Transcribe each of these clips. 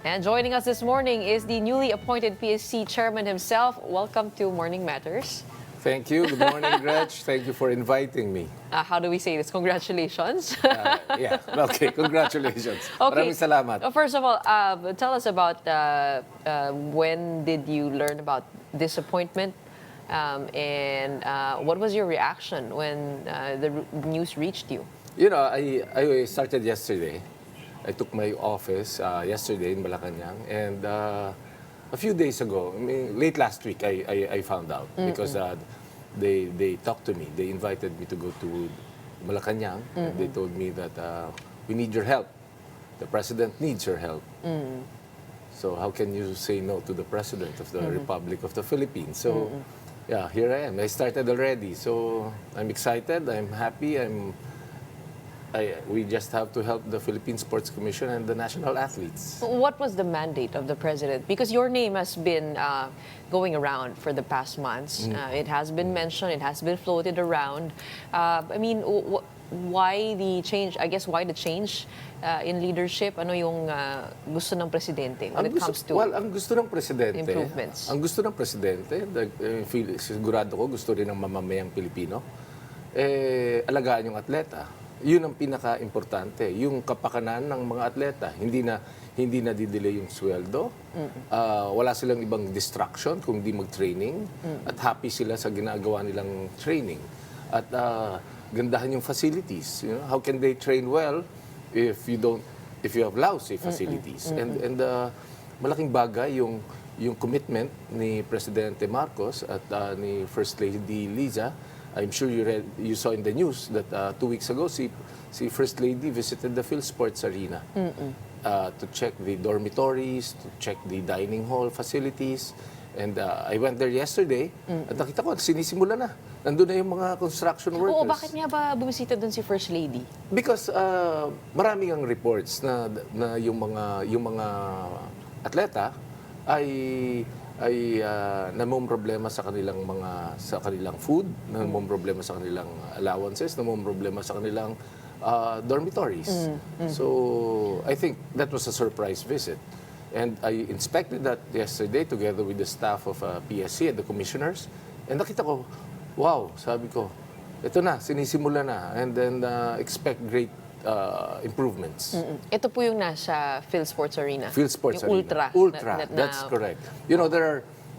And joining us this morning is the newly appointed PSC chairman himself. Welcome to Morning Matters. Thank you. Good morning, Greg. Thank you for inviting me. How do we say this? Congratulations. Yeah, okay. Congratulations. Okay. Maraming salamat. First of all, tell us about when did you learn about this appointment? And what was your reaction when the news reached you? You know, I started yesterday. I took my office yesterday in Malacanang, and a few days ago, I mean, late last week, I found out because they talked to me. They invited me to go to Malacanang, and they told me that we need your help. The president needs your help. So how can you say no to the president of the Republic of the Philippines? So yeah, here I am. I started already. So I'm excited. I'm happy. We just have to help the Philippine Sports Commission and the national athletes. What was the mandate of the president? Because your name has been going around for the past months. It has been mentioned, it has been floated around. I mean, why the change? I guess why the change in leadership? Ano yung gusto ng presidente when it comes to ang gusto ng presidente, improvements? Ang gusto ng presidente, sigurado ko gusto rin ng mamamayang Pilipino, alagaan yung atleta. Yun ang pinaka-importante, yung kapakanan ng mga atleta. Hindi na didelay yung sweldo. Wala silang ibang distraction kung di mag-training. At happy sila sa ginagawa nilang training. At gandahan yung facilities. You know? How can they train well if you have lousy facilities? And malaking bagay yung commitment ni Presidente Marcos at ni First Lady Liza. I'm sure you saw in the news that 2 weeks ago, si First Lady visited the PhilSports Arena to check the dormitories, to check the dining hall facilities. And I went there yesterday at nakita ko, sinisimula na. Nandun na yung mga construction workers. Oo, bakit nga ba bumisita doon si First Lady? Because maraming ang reports na yung mga atleta ay namumroblema sa kanilang food, namumroblema sa kanilang allowances, namumroblema sa kanilang dormitories. So I think that was a surprise visit. And I inspected that yesterday together with the staff of PSC and the commissioners. And nakita ko, wow, sabi ko, ito na, sinisimula na. And then expect great improvements. Ito po yung nasa PhilSports Arena. PhilSports yung Arena. Ultra. That's correct. You know,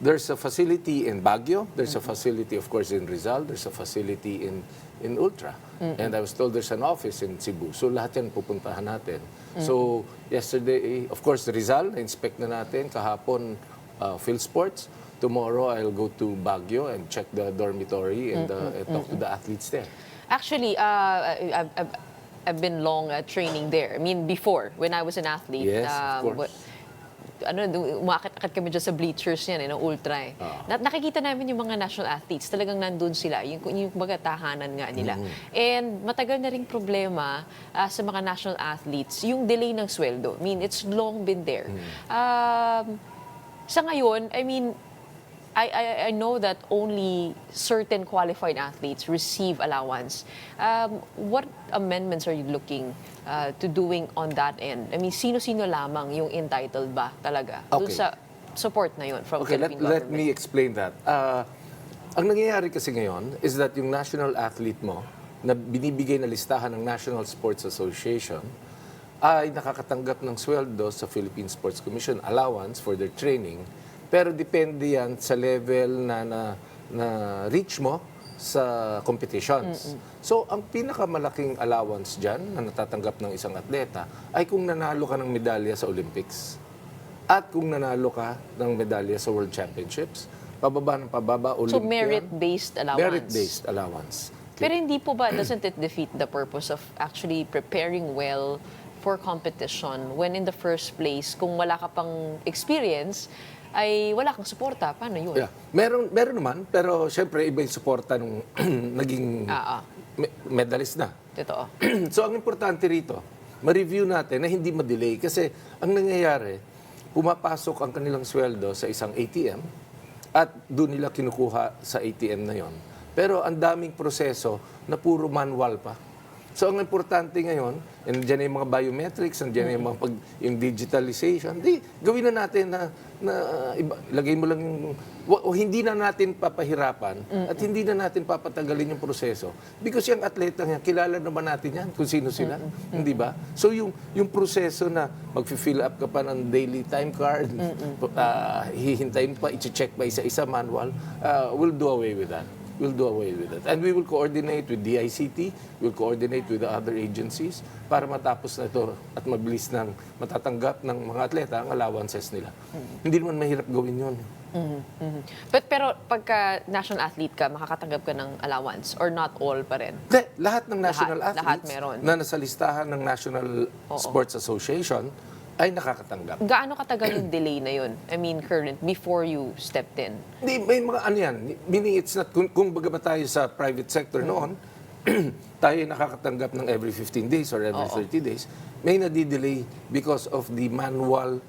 there's a facility in Baguio, there's a facility, of course, in Rizal, there's a facility in Ultra. And I was told there's an office in Cebu. So lahat yan pupuntahan natin. So yesterday, of course, Rizal, na-inspect na natin. Kahapon, PhilSports. Tomorrow, I'll go to Baguio and check the dormitory and talk to the athletes there. Actually, I've been long training there. I mean, before, when I was an athlete. Yes, of course. Umakit-akit kami dyan sa bleachers yan, Ultra. Nakikita namin yung mga national athletes, talagang nandun sila, yung mga tahanan nga nila. And matagal na ring problema sa mga national athletes, yung delay ng sweldo. I mean, it's long been there. Sa ngayon, I mean, I know that only certain qualified athletes receive allowance. What amendments are you looking to doing on that end? I mean, sino-sino lamang yung entitled ba talaga dun sa support na yun from Philippine government? Let me explain that. Ang nangyayari kasi ngayon is that yung national athlete mo na binibigay na listahan ng National Sports Association ay nakakatanggap ng sweldo sa Philippine Sports Commission allowance for their training. Pero depende yan sa level na reach mo sa competitions. So, ang pinakamalaking allowance dyan na natatanggap ng isang atleta ay kung nanalo ka ng medalya sa Olympics at kung nanalo ka ng medalya sa World Championships. Pababa ng pababa, Olympian. So, merit-based allowance? Merit-based allowance. Pero hindi po ba, doesn't it defeat the purpose of actually preparing well for competition when in the first place, kung wala ka pang experience, ay wala kang suporta. Paano yun? Yeah. Meron naman, pero syempre iba yung suporta nung naging medalist na. Totoo. So ang importante rito, ma-review natin na hindi ma-delay kasi ang nangyayari, pumapasok ang kanilang sweldo sa isang ATM at doon nila kinukuha sa ATM na yon. Pero ang daming proseso na puro manual pa. So ang importante ngayon, nandiyan na yung mga biometrics, nandiyan na yung mga yung digitalization, gawin na natin lagay mo lang yung, hindi na natin papahirapan at hindi na natin papatagalin yung proseso. Because yung atleta nga, kilala naman natin yan kung sino sila, hindi ba? So yung proseso na mag-fill up ka pa ng daily time card, hihintayin pa, i-check pa isa-isa manual, we'll do away with that. We'll do away with it. And we will coordinate with DICT, we'll coordinate with the other agencies para matapos na ito at mabilis nang matatanggap ng mga atleta ang allowances nila. Hindi naman mahirap gawin yun. Pero pagka national athlete ka, makakatanggap ka ng allowance or not all pa rin? Lahat ng national Lahat athletes meron. na nasa listahan ng National Sports Association ay nakakatanggap. Gaano katagal yung delay na yun? I mean, current, before you stepped in? Hindi, may mga ano yan. Meaning it's not, kung baga ba tayo sa private sector noon, tayo nakakatanggap ng every 15 days or every 30 days, may nadidelay because of the manual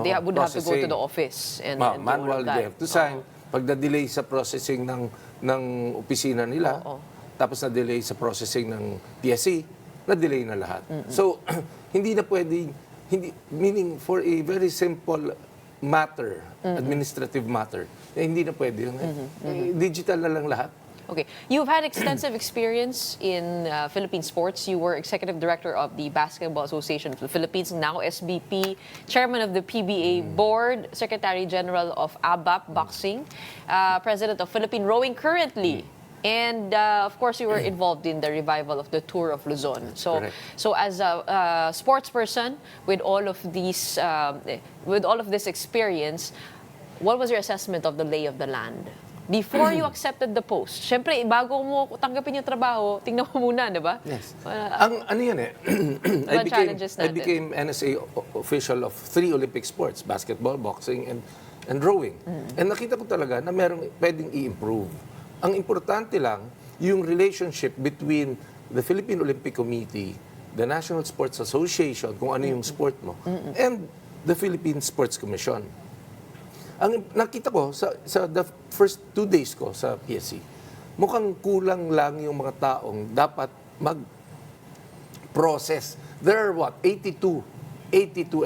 They would have to go to processing. the office and do all Manual, of that. they have to sign. Pag na-delay sa processing ng opisina nila, tapos na-delay sa processing ng PSC, na-delay na lahat. So, hindi na pwedeng, meaning for a very simple matter, administrative matter, hindi na pwede yun. Digital na lang lahat. Okay. You've had extensive experience in Philippine sports. You were executive director of the Basketball Association of the Philippines, now SBP, chairman of the PBA board, secretary general of ABAP Boxing, president of Philippine Rowing currently. And of course, you were involved in the revival of the Tour of Luzon. So, Correct. so as a sports person with all of these, with all of this experience, what was your assessment of the lay of the land before you accepted the post? Siyempre, bago mo tanggapin yung trabaho, tingnan mo muna, di ba? Yes. Ang ano yan challenges I natin? became NSA official of 3 Olympic sports, basketball, boxing, and rowing. And nakita ko talaga na merong pwedeng i-improve. Ang importante lang, yung relationship between the Philippine Olympic Committee, the National Sports Association, kung ano yung sport mo, and the Philippine Sports Commission. Ang nakita ko sa the first 2 days ko sa PSC, mukhang kulang lang yung mga taong dapat mag-process. There are 82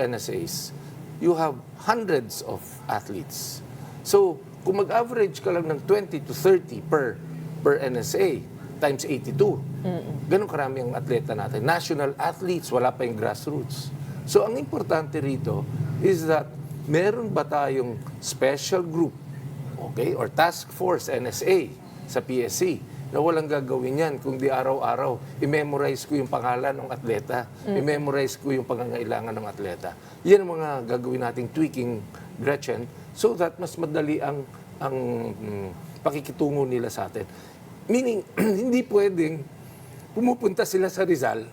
NSAs. You have hundreds of athletes. So, kung mag-average ka lang ng 20 to 30 per NSA, times 82, ganun karami ang atleta natin. National athletes, wala pa yung grassroots. So, ang importante rito is that meron ba tayong special group, okay, or task force, NSA, sa PSC, na walang gagawin yan kung di araw-araw, i-memorize ko yung pangalan ng atleta, i-memorize ko yung pangangailangan ng atleta. Yan ang mga gagawin nating tweaking, Gretchen, so that mas madali ang pakikitungo nila sa atin. Meaning, hindi pwedeng pumupunta sila sa Rizal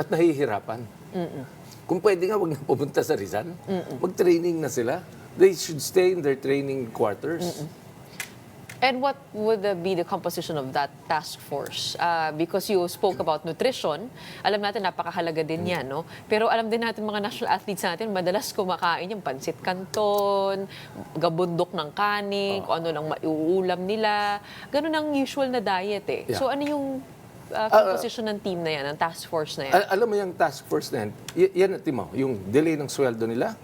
at nahihirapan. Kung pwede nga, wag na pupunta sa Rizal. Mag-training na sila. They should stay in their training quarters. And what would be the composition of that task force? Because you spoke about nutrition, alam natin napakahalaga din yan, no? Pero alam din natin mga national athletes natin, madalas kumakain yung pansit canton, gabundok ng kanin, kung ano lang maiuulam nila. Ganun ang usual na diet eh. Yeah. So ano yung composition ng team na yan, ng task force na yan? Alam mo yung task force na yan, yan natin mo, yung delay ng sweldo nila,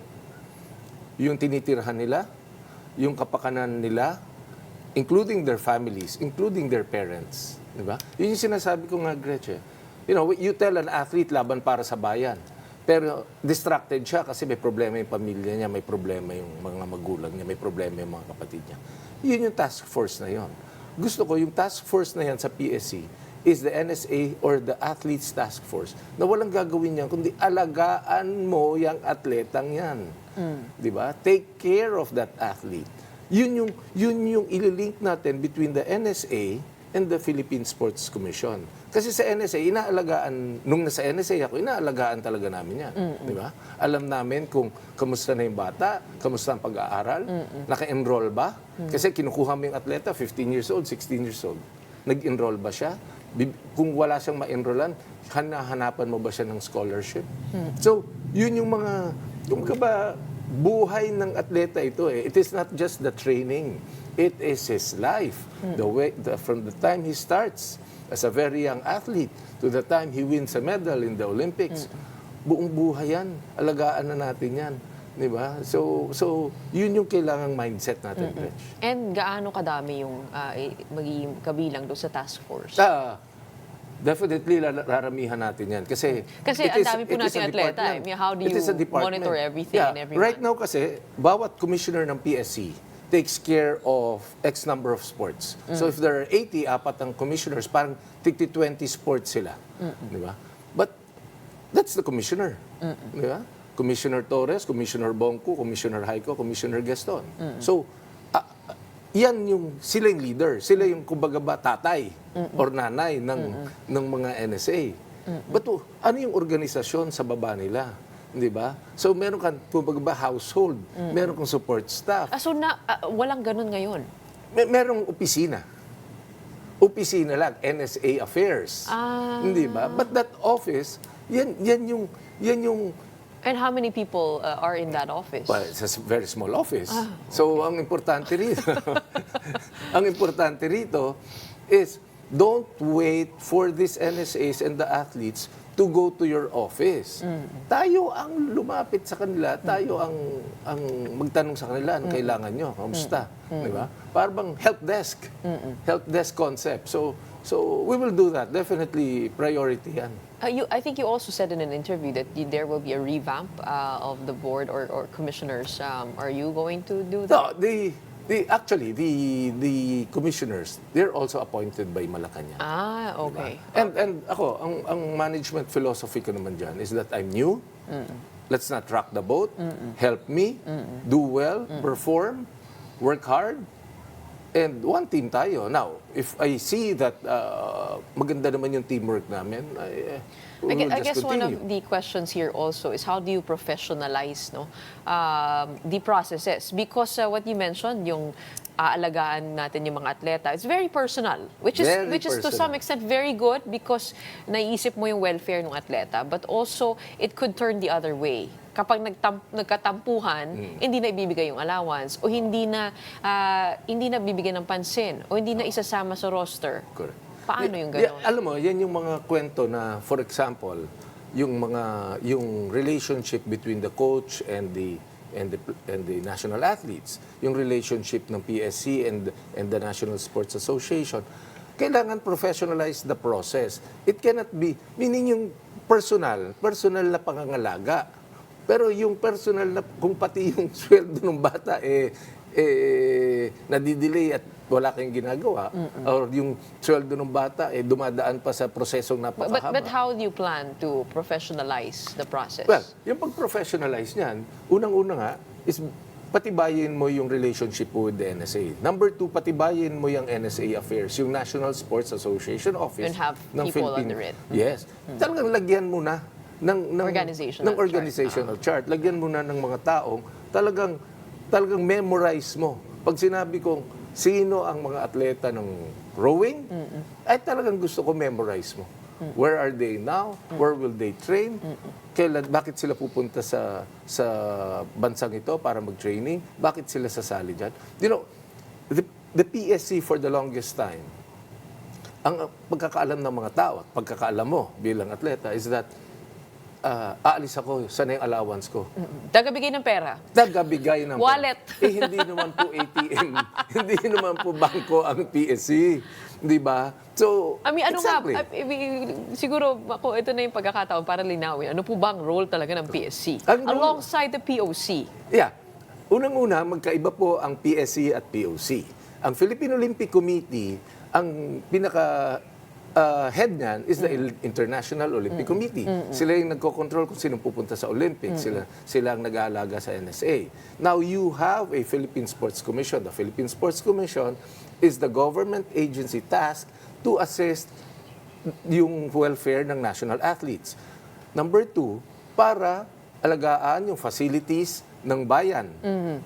yung tinitirhan nila, yung kapakanan nila, including their families, including their parents. Di ba? Yun yung sinasabi ko nga, Gretchen. You know, you tell an athlete laban para sa bayan. Pero distracted siya kasi may problema yung pamilya niya, may problema yung mga magulang niya, may problema yung mga kapatid niya. Yun yung task force na yon. Gusto ko yung task force na yan sa PSC is the NSA or the Athletes Task Force na walang gagawin yan kundi alagaan mo yung atletang yan. Di ba? Take care of that athlete. Yun yung ililink natin between the NSA and the Philippine Sports Commission. Kasi sa NSA, nung nasa NSA ako, inaalagaan talaga namin yan. Di ba? Alam namin kung kamusta na yung bata, kamusta ang pag-aaral, naka-enroll ba? Kasi kinukuha mo yung atleta, 15 years old, 16 years old. Nag-enroll ba siya? Kung wala siyang ma-enrollan, hanapan mo ba siya ng scholarship? So, yun yung mga, kung ba, buhay ng atleta ito eh. It is not just the training. It is his life. From the time he starts as a very young athlete to the time he wins a medal in the Olympics. Buong buhay yan. Alagaan na natin yan. Di ba? So yun yung kailangang mindset natin, Gretch. And gaano kadami yung magiging kabilang doon sa task force? Definitely, raramihan natin yan. Kasi ang dami po nating atleta. How do you monitor everything and everyone? Right now kasi, bawat commissioner ng PSC takes care of X number of sports. So if there are 80, apat ang commissioners, parang 20 sports sila. Di ba? But that's the commissioner. Di ba? Commissioner Torres, Commissioner Bongco, Commissioner Haiko, Commissioner Gaston. So, yan sila yung leader. Sila yung, kumbaga ba, tatay or nanay ng mga NSA. But ano yung organisasyon sa baba nila? Di ba? So, meron kang, kumbaga ba, household. Meron kang support staff. So, walang ganun ngayon? Merong opisina. Opisina lang, NSA Affairs. Hindi ba? But that office, yan yung And how many people are in that office? Well, it's a very small office. So, ang importante rito, is don't wait for these NSAs and the athletes to go to your office. Tayo ang lumapit sa kanila, tayo ang magtanong sa kanila, anong kailangan nyo, kamusta? Di ba? Parang bang help desk concept. So we will do that. Definitely priority yan. I think you also said in an interview that there will be a revamp of the board or commissioners. Are you going to do that? No, actually, the commissioners, they're also appointed by Malacanang. Okay. Diba? And ako, ang management philosophy ko naman dyan is that I'm new. Let's not rock the boat. Help me. Do well. Perform. Work hard. And one team tayo. Now, if I see that maganda naman yung teamwork namin, we will I guess just continue. one of the questions here also is how do you professionalize the processes? Because what you mentioned, yung aalagaan natin yung mga atleta, it's very personal, which is to some extent very good because naiisip mo yung welfare ng atleta, but also it could turn the other way. Kapag nagkatampuhan, hindi na ibibigay yung allowance o hindi na bibigyan ng pansin o hindi na isasama sa roster. Correct. Paano yung gano'n? Alam mo, yan yung mga kwento na, for example, yung relationship between the coach and the national athletes, yung relationship ng PSC and the National Sports Association, kailangan professionalize the process. It cannot be, meaning yung personal na pangangalaga. Pero yung personal na, kung pati yung sweldo ng bata, nadidelay at wala kayong ginagawa, or yung sweldo ng bata, dumadaan pa sa prosesong napakahaba. But how do you plan to professionalize the process? Well, yung pag-professionalize niyan, unang-una nga, is patibayin mo yung relationship with the NSA. Number 2, patibayin mo yung NSA affairs, yung National Sports Association Office And have ng people Philippine. under it. Talagang lagyan mo na ng organizational chart. Lagyan mo na ng mga taong talagang memorize mo. Pag sinabi kong sino ang mga atleta ng rowing, ay talagang gusto ko memorize mo. Where are they now? Where will they train? Bakit sila pupunta sa bansang ito para mag-training? Bakit sila sasali dyan? You know, the PSC for the longest time, ang pagkakaalam ng mga tao at pagkakaalam mo bilang atleta is that aalis ako, sana yung allowance ko. Tagabigay ng pera. Tagabigay ng Wallet. pera. Hindi naman po ATM. Hindi naman po bangko ang PSC. Di ba? So, exactly. Siguro ako, ito na yung pagkakataon para linawin. Ano po ba ang role talaga ng PSC? Alongside the POC? Yeah. Unang-una, magkaiba po ang PSC at POC. Ang Philippine Olympic Committee, ang pinaka head niyan is the International Olympic Committee. Sila yung nagko-control kung sino pupunta sa Olympics. Sila ang nag-aalaga sa NSA. Now, you have a Philippine Sports Commission. The Philippine Sports Commission is the government agency tasked to assist yung welfare ng national athletes. Number 2, para alagaan yung facilities ng bayan.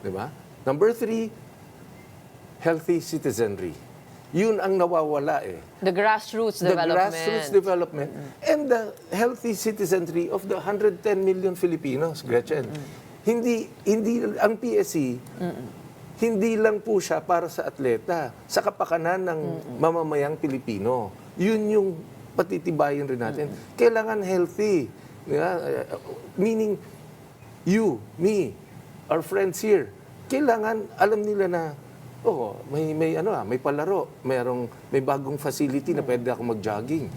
Di ba? Number 3, healthy citizenry. Yun ang nawawala The grassroots development. And the healthy citizenry of the 110 million Filipinos, Gretchen. Hindi ang PSC, hindi lang po siya para sa atleta, sa kapakanan ng mamamayang Pilipino. yun yung patitibayin rin natin. Kailangan healthy. Yeah? Meaning, you, me, our friends here, kailangan alam nila na may palaro, may bagong facility na pwede ako mag-jogging.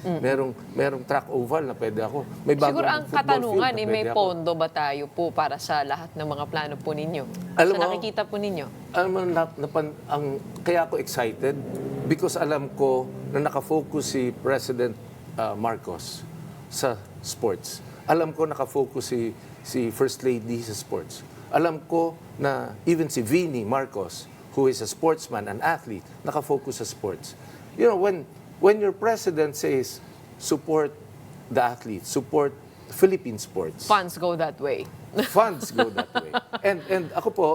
Merong track oval na pwede ako. May bagong Siguro ang football katanungan, field na may pwede ako. pondo ba tayo po para sa lahat ng mga plano po ninyo? Alam sa mo, nakikita po ninyo? Alam mo, kaya ako excited because alam ko na nakafocus si President Marcos sa sports. Alam ko nakafocus si First Lady sa sports. Alam ko na even si Vinnie Marcos, who is a sportsman, an athlete, nakafocus sa sports. You know, when your president says, support the athletes, support Philippine sports. Funds go that way. Funds go that way. And ako po,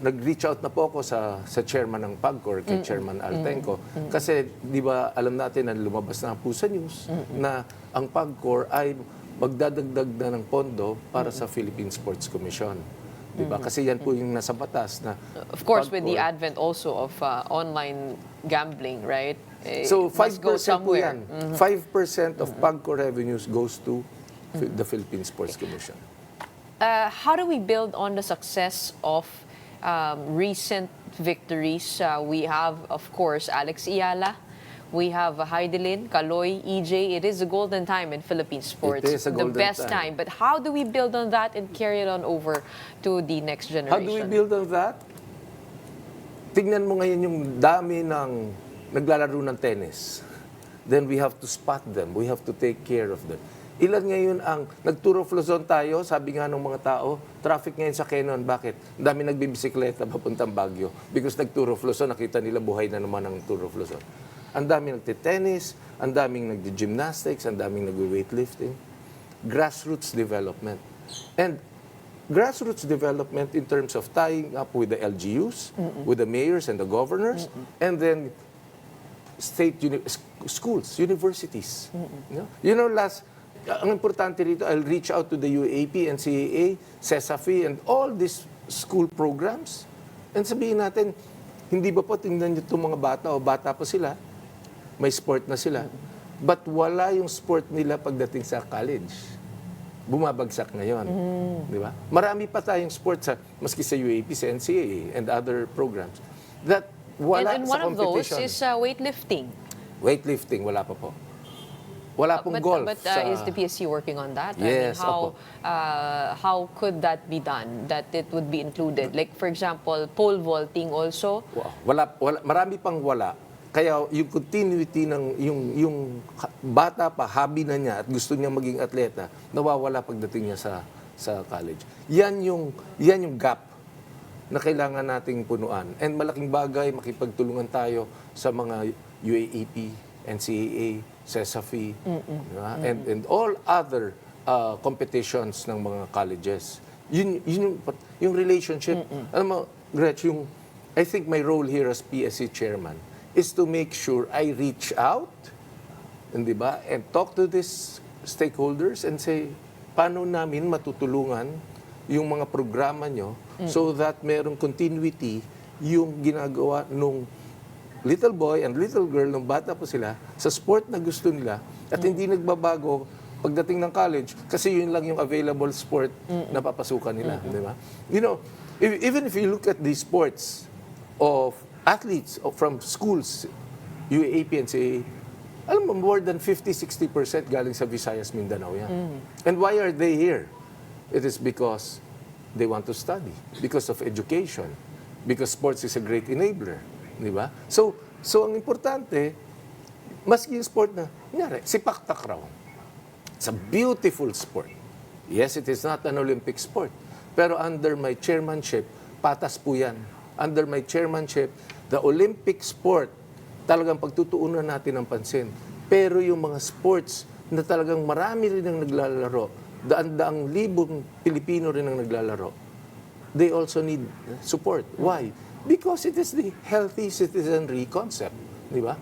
nag-reach out na po ako sa chairman ng PAGCOR, kay Chairman Altenco. Kasi, di ba, alam natin na lumabas na po sa news na ang PAGCOR ay magdadagdag na ng pondo para sa Philippine Sports Commission. Diba? Kasi yan po yung nasa batas na Of course, with the PAGCOR. advent also of online gambling, right? So, It must go 5% po somewhere. yan. 5% of PAGCOR revenues goes to the Philippine Sports Commission. How do we build on the success of recent victories? We have, of course, Alex Iala. We have Heidelin, Kaloy, EJ. It is a golden time in Philippine sports. It is a golden the best time. But how do we build on that and carry it on over to the next generation? How do we build on that? Tingnan mo ngayon yung dami ng naglalaro ng tennis. Then we have to spot them. We have to take care of them. Ilan ngayon ang nagturo of Luzon tayo, sabi nga ng mga tao, traffic ngayon sa Quezon. Bakit? Ang dami nagbibisikleta papuntang Baguio. Because nagturo of Luzon, nakita nila buhay na naman ang Tour of Luzon. Ang daming nagte-tennis, ang daming nagde-gymnastics, ang daming nagwe-weightlifting. Grassroots development. And grassroots development in terms of tying up with the LGUs, with the mayors and the governors, and then schools, universities. You know, ang importante rito, I'll reach out to the UAP, NCAA, CESAFI, and all these school programs. And sabihin natin, hindi ba po tingnan niyo itong mga bata o bata pa sila, may sport na sila, but wala yung sport nila pagdating sa college. Bumabagsak ngayon. Di ba? Marami pa tayong sports, maski sa UAP, sa NCAA, and other programs, that wala and sa one of those competition. is weightlifting. Weightlifting, wala pa po. Wala pong golf. But is the PSC working on that? Yes, how could that be done? That it would be included? Like, for example, pole vaulting also? Wala, marami pang wala. Kaya yung continuity ng yung bata pa, hobby na niya at gusto niya maging atleta, nawawala pagdating niya sa college. Yan yung gap na kailangan nating punuan. And malaking bagay, makipagtulungan tayo sa mga UAAP, NCAA, CESAFI, diba? And all other competitions ng mga colleges. Yung relationship. Alam mo, Gretch, I think my role here as PSC chairman is to make sure I reach out and talk to these stakeholders and say, paano namin matutulungan yung mga programa nyo so that merong continuity yung ginagawa nung little boy and little girl, nung bata pa sila, sa sport na gusto nila at hindi nagbabago pagdating ng college kasi yun lang yung available sport na papasukan nila. Di ba? You know, even if you look at the sports of athletes from schools, UAAP and CAA, alam mo, more than 50-60% galing sa Visayas, Mindanao yan. And why are they here? It is because they want to study, because of education, because sports is a great enabler. Di ba? So ang importante, maski yung sport na, kunyari, sipak takraw. It's a beautiful sport. Yes, it is not an Olympic sport. Pero under my chairmanship, patas po yan. Under my chairmanship, the Olympic sport, talagang pagtutuunan natin ng pansin. Pero yung mga sports na talagang marami rin ang naglalaro, daan-daang libong Pilipino rin ang naglalaro, they also need support. Why? Because it is the healthy citizenry concept. Di ba?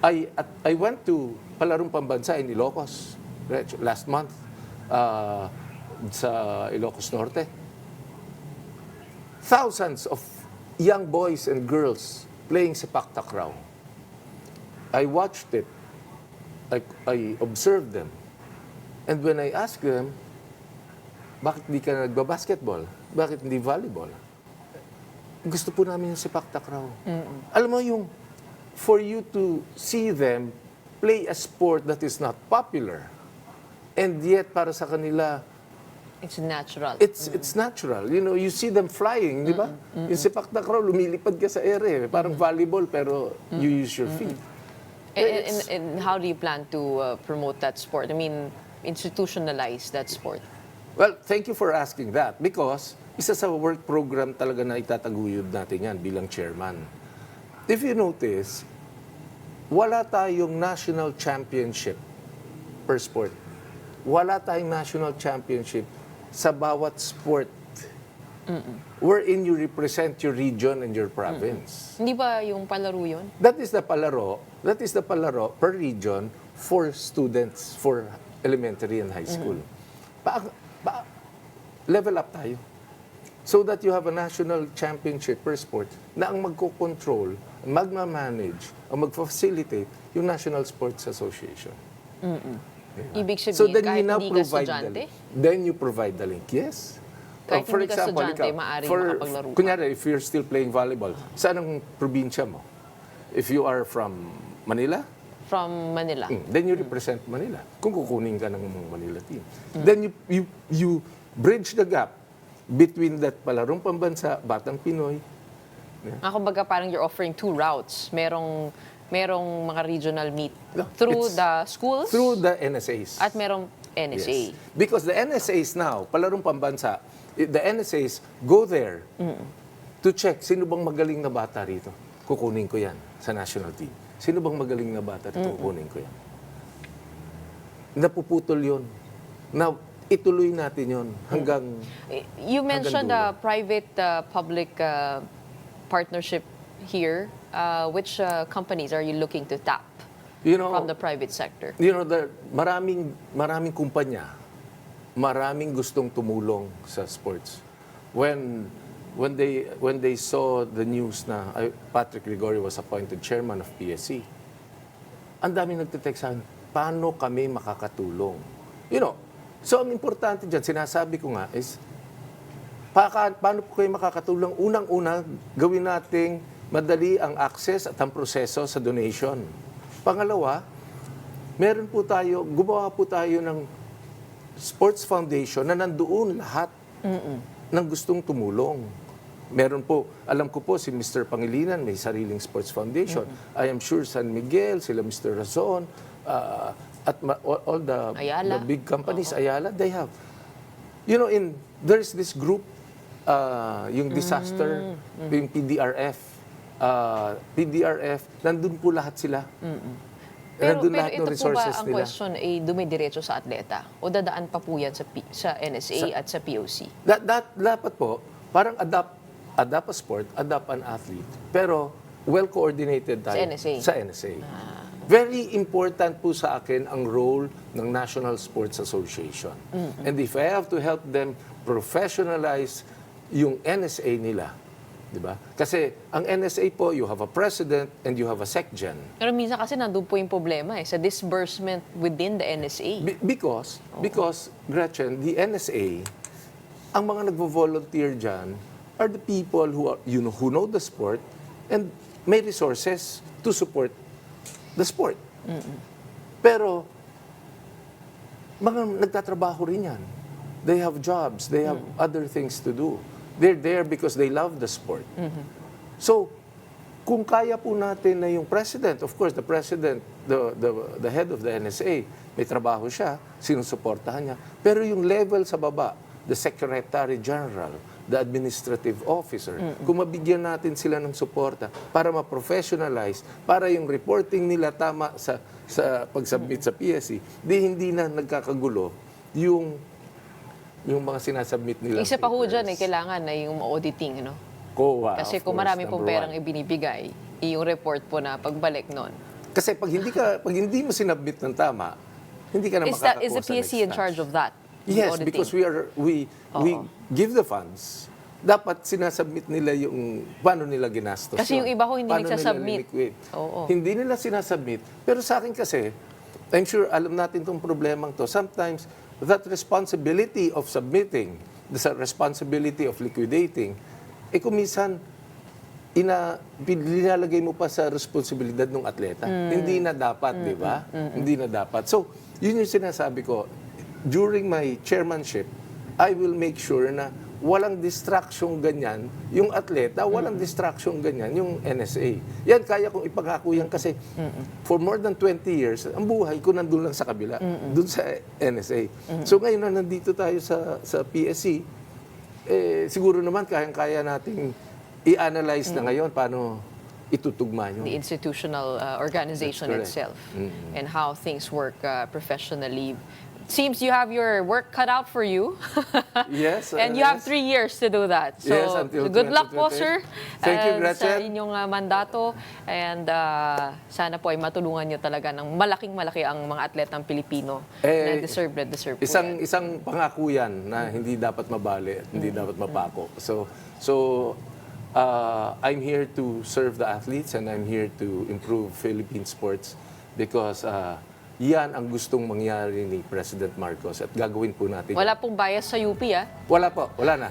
I went to palarong pambansa in Ilocos last month sa Ilocos Norte. Thousands of young boys and girls playing sepak takraw. I watched it. I observed them. And when I asked them, bakit di ka nagbabasketball? Bakit hindi volleyball? Gusto po namin yung sepak takraw. Alam mo yung, for you to see them play a sport that is not popular, and yet para sa kanila, It's natural. it's natural. You know, you see them flying, di ba? Yung sepak takraw, lumilipad ka sa ere. Parang volleyball, pero you use your feet. And how do you plan to promote that sport? I mean, institutionalize that sport? Well, thank you for asking that because isa sa work program talaga na itataguyod natin yan bilang chairman. If you notice, wala tayong national championship per sport. Wala tayong national championship sa bawat sport. Wherein you represent your region and your province. Hindi ba yung palaro yun? That is the palaro per region for students, for elementary and high school. Level up tayo. So that you have a national championship per sport na ang magko-control, magmamanage, o mag-facilitate yung National Sports Association. Ibig So sabihin, then kahit you now hindi ka provide the estudyante, link. Then you provide the link. Yes. Kahit hindi ka estudyante, maaaring makapaglaro ka. Kunyari, if you're still playing volleyball, saan ang probinsya mo? If you are from Manila, from Manila. then you represent Manila. Kung kukunin ka ng Manila team. Then you bridge the gap between that palarong pambansa, Batang Pinoy. Kumbaga parang you're offering two routes. Merong mga regional meet No, through it's the schools Through the NSAs. at merong NSA. Yes. Because the NSAs now, palarong pambansa, the NSAs go there to check sino bang magaling na bata rito. Kukunin ko yan sa national team. Sino bang magaling na bata rito? Kukunin ko yan. Napuputol yun. Now, ituloy natin yun hanggang... You mentioned dulo. private-public partnership here. Which companies are you looking to tap You know, from the private sector? You know, maraming kumpanya, maraming gustong tumulong sa sports. When they saw the news na Patrick Gregorio was appointed chairman of PSC, ang daming nagte-text sa akin, paano kami makakatulong? You know, so ang importante dyan, sinasabi ko nga is, paano po kayo makakatulong? Unang-una, gawin nating madali ang access at ang proseso sa donation. Pangalawa, gumawa po tayo ng sports foundation na nandoon lahat ng gustong tumulong. Meron po, alam ko po si Mr. Pangilinan may sariling sports foundation. I am sure San Miguel, sila Mr. Razon, at all the big companies, Ayala, they have. You know, there's this group, yung disaster, yung PDRF, nandun po lahat sila. Pero lahat ng ito po ba resources ang nila. question ay dumidiretso sa atleta? O dadaan pa po yan sa NSA at sa POC? Dapat po, parang adapt a sport, adapt an athlete. Pero well-coordinated tayo Sa NSA. Sa NSA. Very important po sa akin ang role ng National Sports Association. And if I have to help them professionalize yung NSA nila, di ba? Kasi ang NSA po, you have a president and you have a secgen. Pero minsan kasi nandun po yung problema sa disbursement within the NSA. Because, Gretchen, the NSA, ang mga nagvo-volunteer dyan are the people who know the sport and may resources to support the sport. Pero, mga nagtatrabaho rin yan. They have jobs, they have other things to do. They're there because they love the sport. So, kung kaya po natin na yung president, of course, the president, the head of the NSA, may trabaho siya, sinusuportahan niya. Pero yung level sa baba, the Secretary General, the administrative officer, kung mabigyan natin sila ng suporta para ma-professionalize, para yung reporting nila tama sa pag-submit sa PSC, hindi na nagkakagulo yung mga sinasubmit nila. Isa pa ho dyan, kailangan na yung auditing, no? COA, Kasi of kung course, marami pong number perang one. ibinibigay, yung report po na pagbalik nun. Kasi pag hindi mo sinubmit ng tama, hindi ka na Is makakakuha the sa next PSC in batch. charge of that? Yes, auditing? because we give the funds dapat sinasubmit nila yung paano nila ginastos. Kasi yung iba ho hindi paano nagsasubmit. Nila liliquid. Oo. Hindi nila sinasubmit. Pero sa akin kasi, I'm sure alam natin itong problemang to. Sometimes, that responsibility of submitting, the responsibility of liquidating, kung minsan, nilalagay mo pa sa responsibilidad ng atleta. Hindi na dapat, di ba? Hindi na dapat. So, yun yung sinasabi ko. During my chairmanship, I will make sure na walang distraction ganyan yung atleta, walang distraction ganyan yung NSA. Yan, kaya kong ipangako yan kasi for more than 20 years, ang buhay ko nandun lang sa kabila, dun sa NSA. So ngayon na nandito tayo sa PSC, siguro naman kayang-kaya nating i-analyze na ngayon paano itutugma yun. The institutional organization That's correct. itself and how things work professionally. Seems you have your work cut out for you. Yes. And you have 3 years to do that. So, Yes, until good luck po, 2020. sir. Thank you, Sa Gretchen. inyong mandato. And sana po ay matulungan nyo talaga ng malaking-malaki ang mga atletang Pilipino na deserve po yan. Isang pangako yan na hindi dapat mabali at hindi dapat mapako. So I'm here to serve the athletes and I'm here to improve Philippine sports because yan ang gustong mangyari ni President Marcos at gagawin po natin. Wala pong bias sa UP, ah? Wala po, wala na.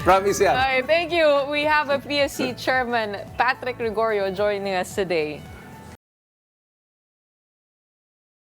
Promise yan. Okay, thank you. We have a PSC Chairman, Patrick Gregorio, joining us today.